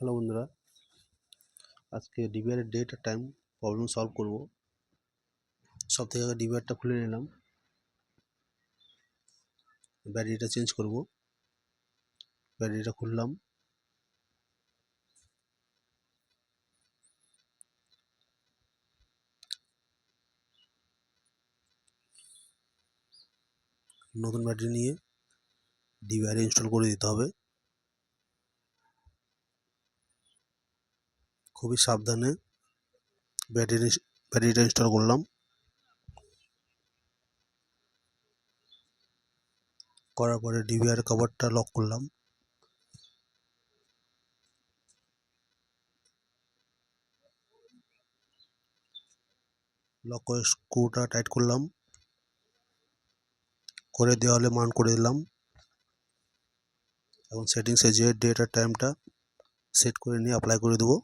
Hello বন্ধুরা, আজকে DVR date আর time problem solve করব। সব থেকে আগে ডিবিআরটা খুলে নিলাম, ব্যাটারিটা চেঞ্জ করব। ব্যাটারিটা খুললাম, নতুন ব্যাটারি নিয়ে ডিবিআর ইনস্টল করে দিতে হবে। খুবই সাবধানে ব্যাটারিটা ইনস্টল করলাম। করার পরে ডিবিআর কভারটা লক করলাম। লক করে স্ক্রুটা টাইট করলাম, করে দেওয়ালে মাউন্ট করে দিলাম। এখন সেটিংসে যে ডেট আর টাইমটা সেট করে নিয়ে অ্যাপ্লাই করে দেবো।